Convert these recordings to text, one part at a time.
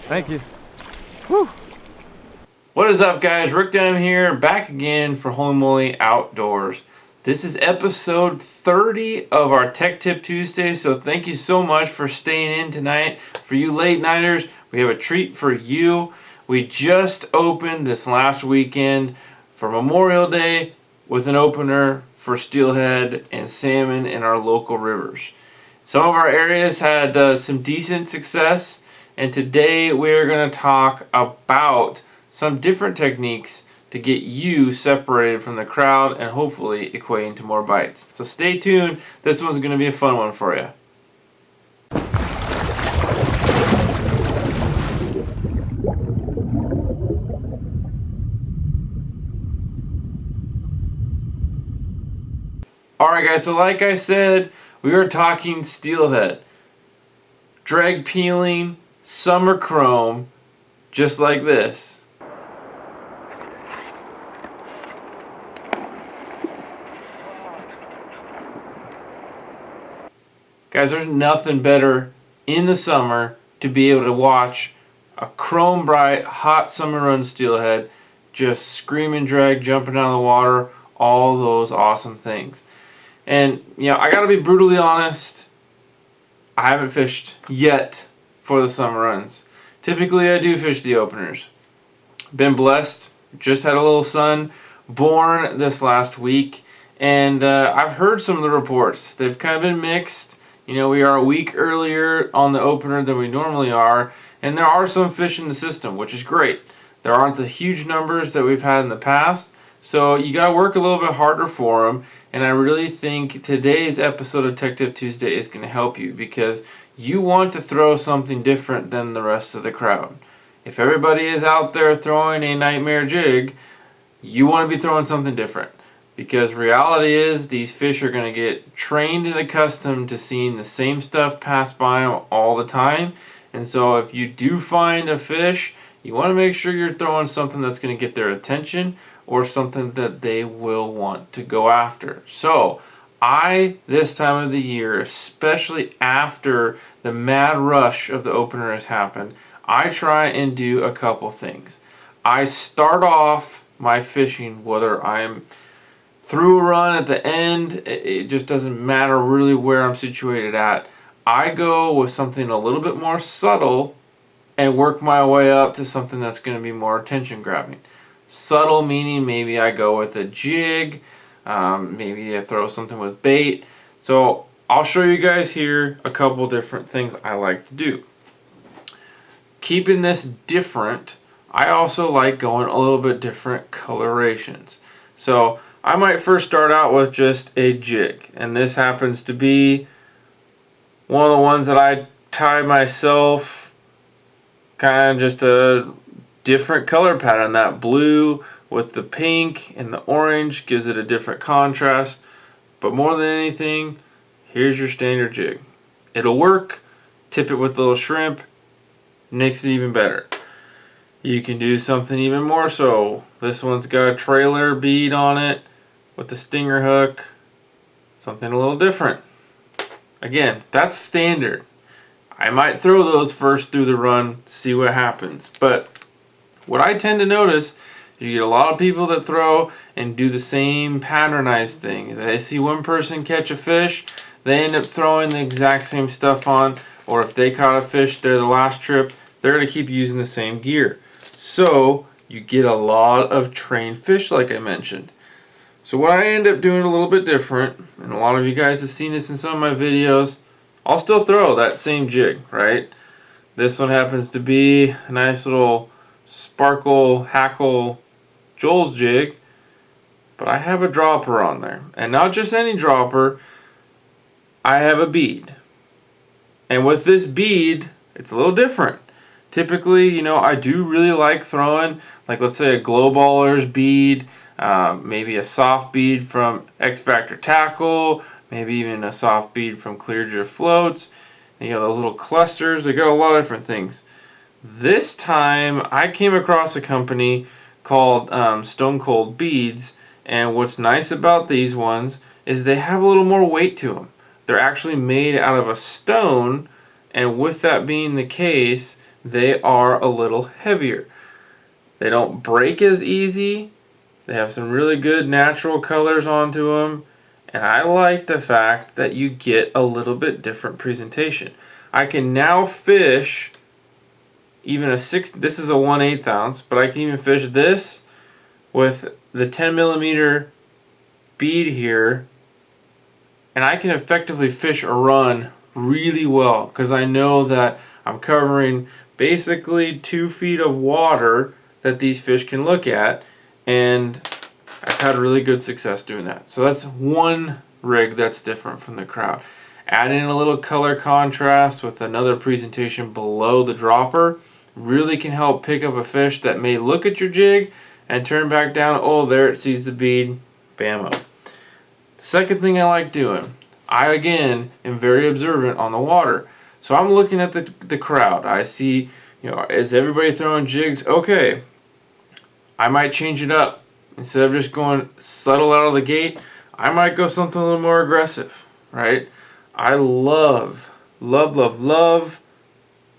Thank you. Whew. What is up, guys? Rick down here, back again for Holy Moly Outdoors. This is episode 30 of our Tech Tip Tuesday, so thank you so much for staying in tonight. For you late nighters, we have a treat for you. We just opened this last weekend for Memorial Day with an opener for steelhead and salmon in our local rivers. Some of our areas had some decent success, and today we're going to talk about some different techniques to get you separated from the crowd and hopefully equating to more bites. So stay tuned. This one's going to be a fun one for you. Alright guys, so like I said, we are talking steelhead. Drag peeling, summer chrome, just like this. Guys, there's nothing better in the summer to be able to watch a chrome bright, hot summer run steelhead just screaming drag, jumping out of the water, all those awesome things. And, you know, I gotta be brutally honest, I haven't fished yet for the summer runs. Typically I do fish the openers. Been blessed, just had a little son born this last week, and I've heard some of the reports. They've kind of been mixed. You know, we are a week earlier on the opener than we normally are, and there are some fish in the system, which is great. There aren't the huge numbers that we've had in the past, so you gotta work a little bit harder for them, and I really think today's episode of Tech Tip Tuesday is gonna help you because you want to throw something different than the rest of the crowd. If everybody is out there throwing a nightmare jig, you want to be throwing something different. Because reality is these fish are going to get trained and accustomed to seeing the same stuff pass by them all the time. And so if you do find a fish, you want to make sure you're throwing something that's going to get their attention or something that they will want to go after. So this time of the year, especially after the mad rush of the opener has happened, I try and do a couple things. I start off my fishing, whether I'm through a run at the end, it just doesn't matter really where I'm situated at. I go with something a little bit more subtle and work my way up to something that's going to be more attention grabbing. Subtle meaning maybe I go with a jig, maybe I throw something with bait. So I'll show you guys here a couple different things I like to do. Keeping this different, I also like going a little bit different colorations. So I might first start out with just a jig, and this happens to be one of the ones that I tie myself, kind of just a different color pattern. That blue with the pink and the orange gives it a different contrast, but more than anything, here's your standard jig. It'll work. Tip it with a little shrimp, makes it even better. You can do something even more so. This one's got a trailer bead on it with the stinger hook, something a little different. Again, that's standard. I might throw those first through the run, see what happens. But what I tend to notice is you get a lot of people that throw and do the same patternized thing. They see one person catch a fish, they end up throwing the exact same stuff on, or if they caught a fish there the last trip, they're going to keep using the same gear. So you get a lot of trained fish like I mentioned. So what I end up doing a little bit different, and a lot of you guys have seen this in some of my videos, I'll still throw that same jig, right? This one happens to be a nice little sparkle hackle Joel's jig, but I have a dropper on there. And not just any dropper, I have a bead. And with this bead, it's a little different. Typically, you know, I do really like throwing, like let's say a glow baller's bead, maybe a soft bead from X Factor Tackle, maybe even a soft bead from Clear Drift Floats. You know, those little clusters, they got a lot of different things. This time, I came across a company called Stone Cold Beads, and what's nice about these ones is they have a little more weight to them. They're actually made out of a stone, and with that being the case, they are a little heavier. They don't break as easy. They have some really good natural colors onto them. And I like the fact that you get a little bit different presentation. I can now fish even a 6, this is a 1/8 ounce, but I can even fish this with the 10 millimeter bead here, and I can effectively fish a run really well because I know that I'm covering basically 2 feet of water that these fish can look at, and I've had really good success doing that. So that's one rig that's different from the crowd. Adding a little color contrast with another presentation below the dropper really can help pick up a fish that may look at your jig and turn back down. Oh, there it sees the bead. Bammo. The second thing I like doing, I again am very observant on the water. So I'm looking at the crowd. I see, is everybody throwing jigs? Okay, I might change it up. Instead of just going subtle out of the gate, I might go something a little more aggressive, right? I love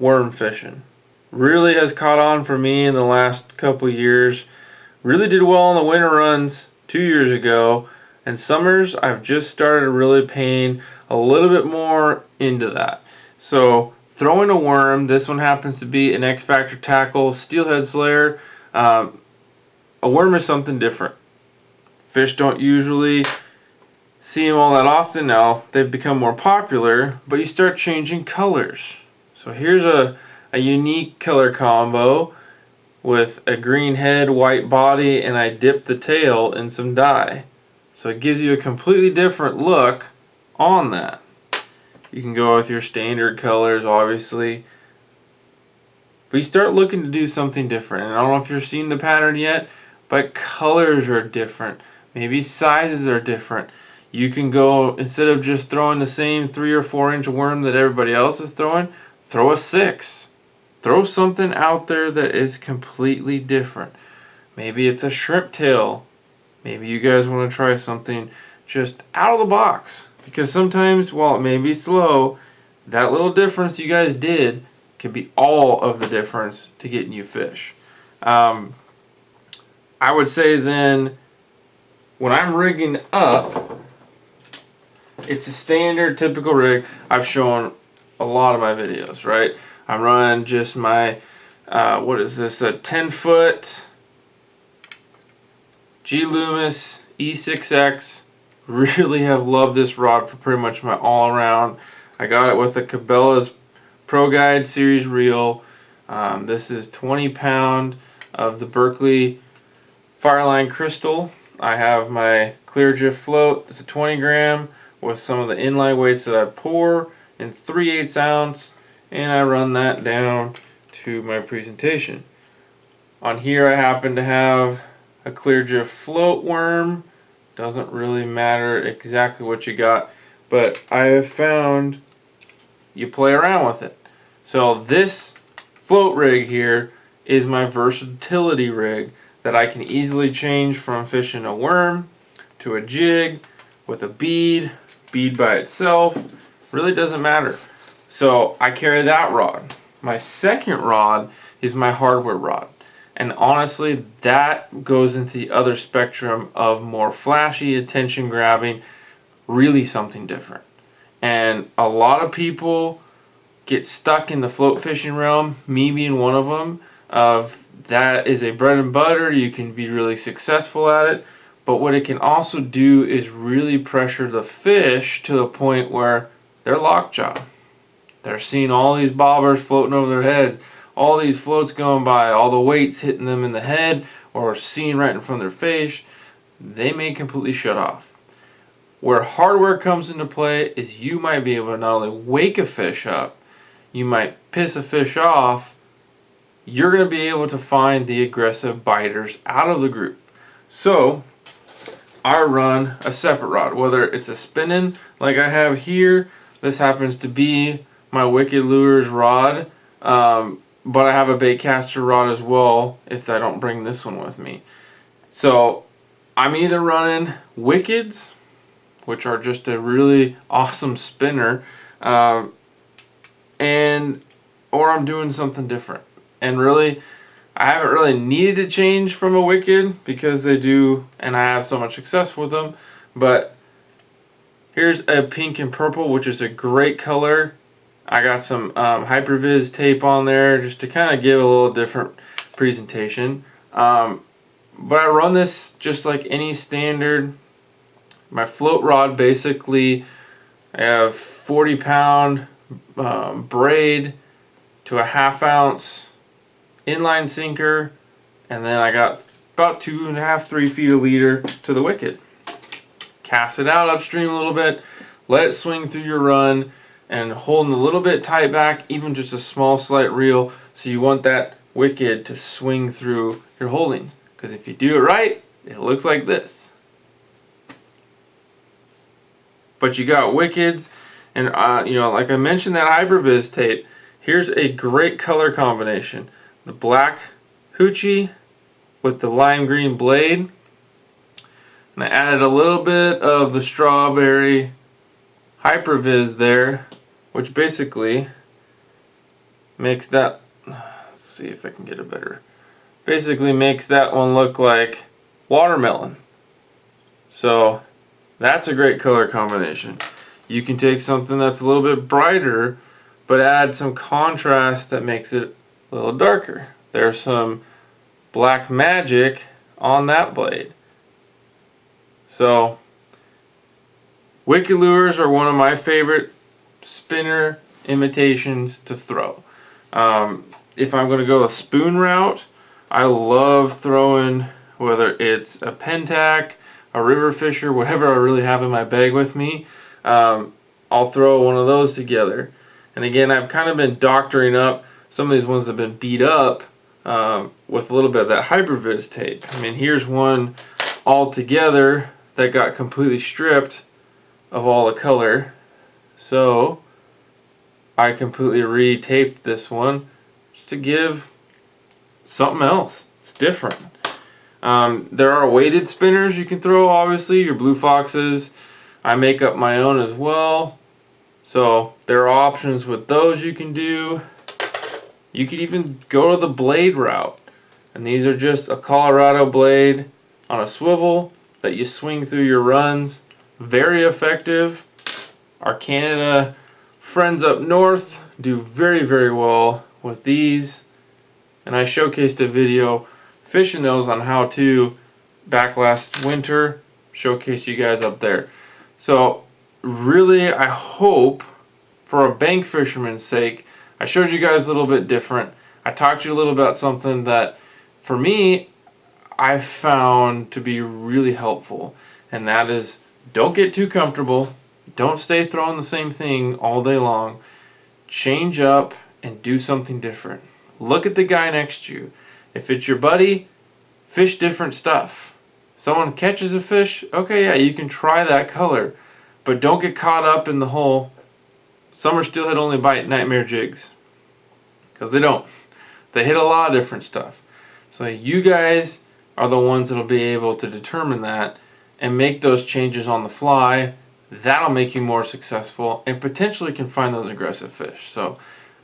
worm fishing. Really has caught on for me in the last couple years. Really did well on the winter runs 2 years ago. And summers, I've just started really paying a little bit more into that. So throwing a worm, this one happens to be an X Factor tackle, Steelhead Slayer. A worm is something different. Fish don't usually see them all that often now. They've become more popular, but you start changing colors. So here's a unique color combo with a green head, white body, and I dipped the tail in some dye. So it gives you a completely different look on that. You can go with your standard colors, obviously. But you start looking to do something different. And I don't know if you're seeing the pattern yet, but colors are different. Maybe sizes are different. You can go, instead of just throwing the same 3 or 4 inch worm that everybody else is throwing, throw a 6. Throw something out there that is completely different. Maybe it's a shrimp tail. Maybe you guys want to try something just out of the box. Because sometimes, while it may be slow, that little difference you guys did can be all of the difference to getting you fish. I would say then, when I'm rigging up, it's a standard, typical rig. I've shown a lot of my videos, right? I'm running just my, what is this, a 10-foot G Loomis E6X. Really have loved this rod for pretty much my all-around. I got it with a Cabela's Pro Guide Series reel. This is 20 pound of the Berkeley Fireline Crystal. I have my clear drift float. It's a 20 gram with some of the inline weights that I pour in 3/8 ounce, and I run that down to my presentation. On here I happen to have a clear drift float worm. Doesn't really matter exactly what you got, but I have found you play around with it. So this float rig here is my versatility rig that I can easily change from fishing a worm to a jig with a bead by itself. Really doesn't matter. So I carry that rod. My second rod is my hardware rod. And honestly, that goes into the other spectrum of more flashy, attention grabbing, really something different. And a lot of people get stuck in the float fishing realm, me being one of them, of that is a bread and butter, you can be really successful at it, but what it can also do is really pressure the fish to the point where they're lockjaw. They're seeing all these bobbers floating over their heads, all these floats going by, all the weights hitting them in the head or seeing right in front of their face. They may completely shut off. Where hardware comes into play is you might be able to not only wake a fish up, you might piss a fish off, you're going to be able to find the aggressive biters out of the group. So I run a separate rod, whether it's a spinning like I have here. This happens to be my Wicked Lures rod, but I have a baitcaster rod as well if I don't bring this one with me. So I'm either running Wickeds, which are just a really awesome spinner, and or I'm doing something different. And really, I haven't really needed to change from a wicked because they do, and I have so much success with them. But here's a pink and purple, which is a great color. I got some Hypervis tape on there just to kind of give a little different presentation. But I run this just like any standard. My float rod, basically, I have 40-pound braid to a 1/2 ounce inline sinker, and then I got about 2.5, 3 feet of leader to the wicked. Cast it out upstream a little bit, let it swing through your run, and holding a little bit tight back, even just a small slight reel, so you want that wicked to swing through your holdings. Because if you do it right, it looks like this. But you got wickeds, and you know, like I mentioned, that Hypervis tape. Here's a great color combination: the black hoochie with the lime green blade, and I added a little bit of the strawberry Hypervis there, which basically makes that. Let's see if I can get a better. Basically makes that one look like watermelon. So that's a great color combination. You can take something that's a little bit brighter but add some contrast that makes it a little darker. There's some black magic on that blade. So wicked lures are one of my favorite spinner imitations to throw. If I'm going to go a spoon route, I love throwing, whether it's a Pentac, a river fisher, whatever I really have in my bag with me, I'll throw one of those together. And again, I've kind of been doctoring up some of these ones that have been beat up with a little bit of that Hypervis tape. I mean, here's one all together that got completely stripped of all the color. So I completely re-taped this one just to give something else. It's different. There are weighted spinners you can throw, obviously, your Blue Foxes. I make up my own as well. So there are options with those you can do. You could even go to the blade route. And these are just a Colorado blade on a swivel that you swing through your runs. Very effective. Our Canada friends up north do very, very well with these. And I showcased a video fishing those on how to back last winter. Showcase you guys up there. So really, I hope, for a bank fisherman's sake, I showed you guys a little bit different. I talked to you a little about something that, for me, I've found to be really helpful. And that is, don't get too comfortable. Don't stay throwing the same thing all day long. Change up and do something different. Look at the guy next to you. If it's your buddy, fish different stuff. Someone catches a fish, okay, yeah, you can try that color. But don't get caught up in the whole summer steelhead only bite nightmare jigs. Because they don't. They hit a lot of different stuff. So you guys are the ones that'll be able to determine that and make those changes on the fly. That'll make you more successful and potentially can find those aggressive fish. So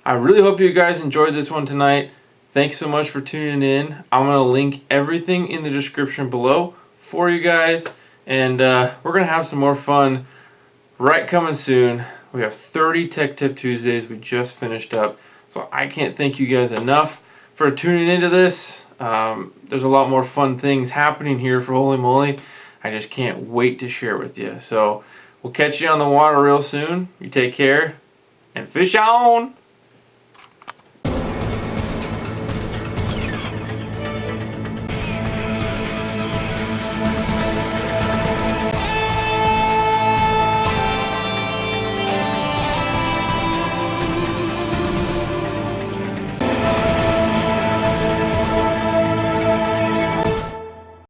I really hope you guys enjoyed this one tonight. Thanks so much for tuning in. I'm going to link everything in the description below for you guys. And we're going to have some more fun right coming soon. We have 30 Tech Tip Tuesdays we just finished up. So I can't thank you guys enough for tuning into this. There's a lot more fun things happening here for Holy Moly. I just can't wait to share with you. So we'll catch you on the water real soon. You take care and fish on!